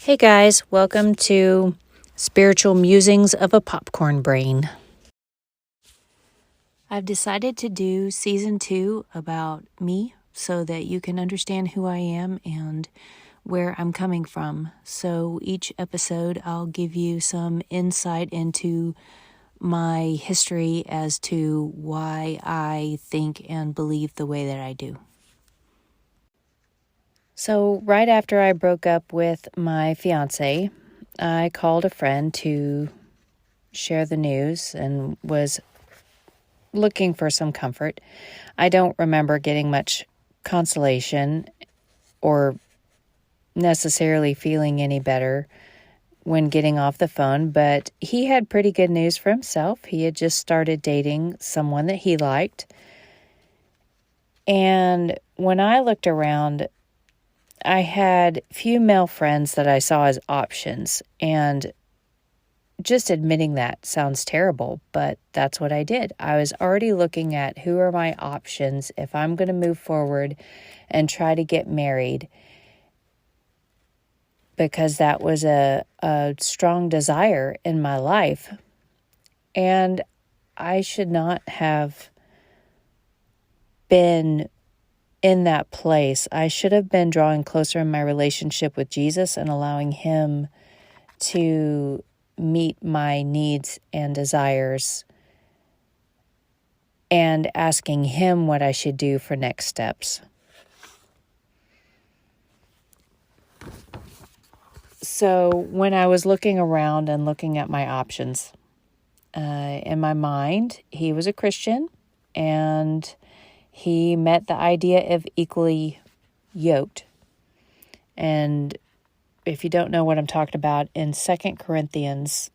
Hey guys, welcome to Spiritual Musings of a Popcorn Brain. I've decided to do season 2 about me so that you can understand who I am and where I'm coming from. So each episode I'll give you some insight into my history as to why I think and believe the way that I do. So right after I broke up with my fiance, I called a friend to share the news and was looking for some comfort. I don't remember getting much consolation or necessarily feeling any better when getting off the phone, but he had pretty good news for himself. He had just started dating someone that he liked. And when I looked around, I had few male friends that I saw as options, and just admitting that sounds terrible, but that's what I did. I was already looking at who are my options if I'm going to move forward and try to get married, because that was a strong desire in my life. And I should not have been in that place. I should have been drawing closer in my relationship with Jesus and allowing Him to meet my needs and desires and asking Him what I should do for next steps. So when I was looking around and looking at my options, in my mind, he was a Christian and he met the idea of equally yoked. And if you don't know what I'm talking about, in 2 Corinthians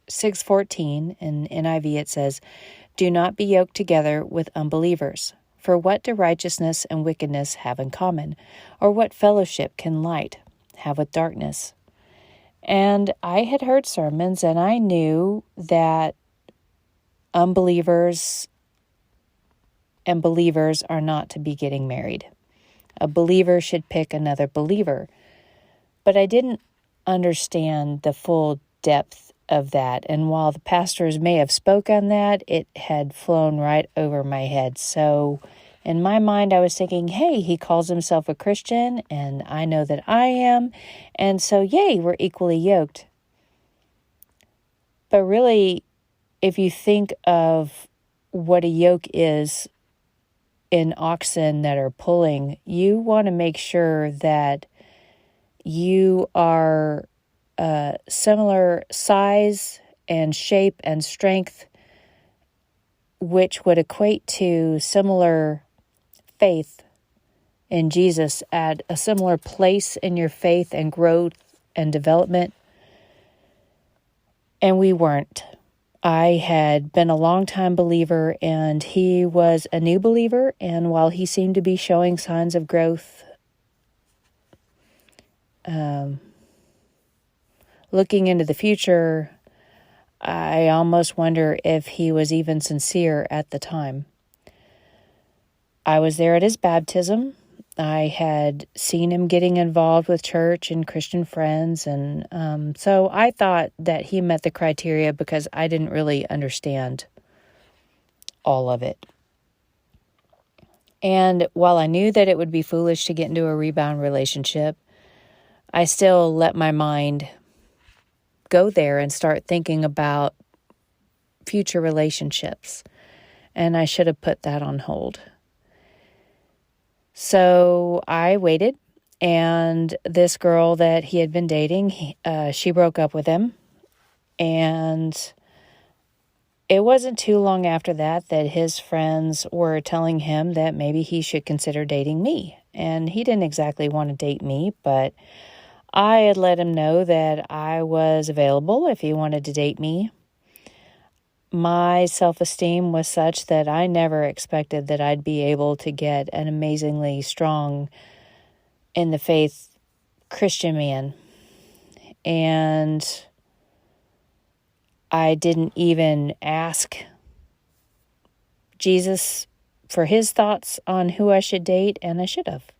6:14 in NIV it says, "Do not be yoked together with unbelievers. For what do righteousness and wickedness have in common? Or what fellowship can light have with darkness?" And I had heard sermons and I knew that unbelievers and believers are not to be getting married. A believer should pick another believer. But I didn't understand the full depth of that. And while the pastors may have spoke on that, it had flown right over my head. So in my mind, I was thinking, hey, he calls himself a Christian, and I know that I am. And so, yay, we're equally yoked. But really, if you think of what a yoke is in oxen that are pulling, you want to make sure that you are similar size and shape and strength, which would equate to similar faith in Jesus, at a similar place in your faith and growth and development. And we weren't. I had been a long-time believer and he was a new believer. And while he seemed to be showing signs of growth, looking into the future, I almost wonder if he was even sincere at the time. I was there at his baptism. I had seen him getting involved with church and Christian friends, and so I thought that he met the criteria because I didn't really understand all of it. And while I knew that it would be foolish to get into a rebound relationship, I still let my mind go there and start thinking about future relationships. And I should have put that on hold. So I waited, and this girl that he had been dating, she broke up with him. And it wasn't too long after that his friends were telling him that maybe he should consider dating me. And he didn't exactly want to date me, but I had let him know that I was available if he wanted to date me. My self-esteem was such that I never expected that I'd be able to get an amazingly strong in the faith Christian man. And I didn't even ask Jesus for his thoughts on who I should date, and I should have.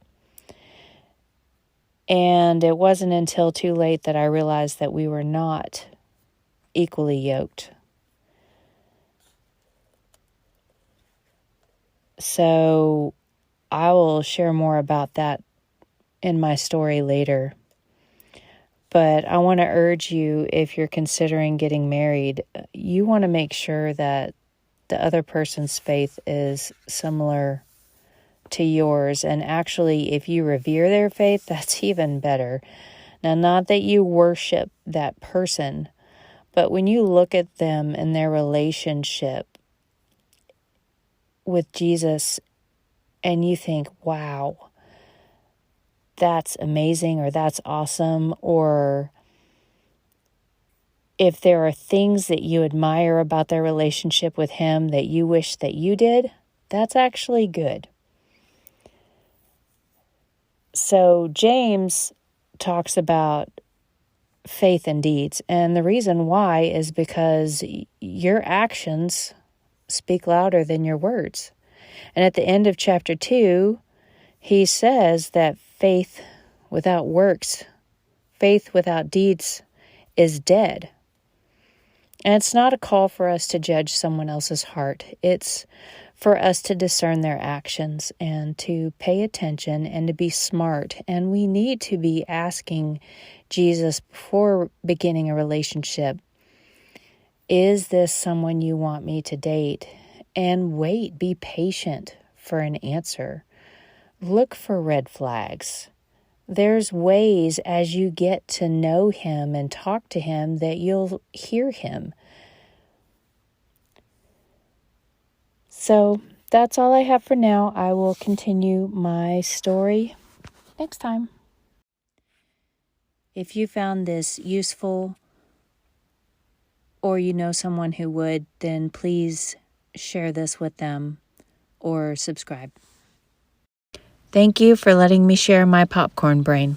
And it wasn't until too late that I realized that we were not equally yoked. So I will share more about that in my story later. But I want to urge you, if you're considering getting married, you want to make sure that the other person's faith is similar to yours. And actually, if you revere their faith, that's even better. Now, not that you worship that person, but when you look at them and their relationship with Jesus and you think, wow, that's amazing, or that's awesome, or if there are things that you admire about their relationship with him that you wish that you did, that's actually good. So James talks about faith and deeds, and the reason why is because your actions speak louder than your words. And at the end of chapter 2, he says that faith without works, faith without deeds is dead. And it's not a call for us to judge someone else's heart. It's for us to discern their actions and to pay attention and to be smart. And we need to be asking Jesus before beginning a relationship, is this someone you want me to date? And wait, be patient for an answer. Look for red flags. There's ways as you get to know him and talk to him that you'll hear him. So that's all I have for now. I will continue my story next time. If you found this useful or you know someone who would, then please share this with them or subscribe. Thank you for letting me share my popcorn brain.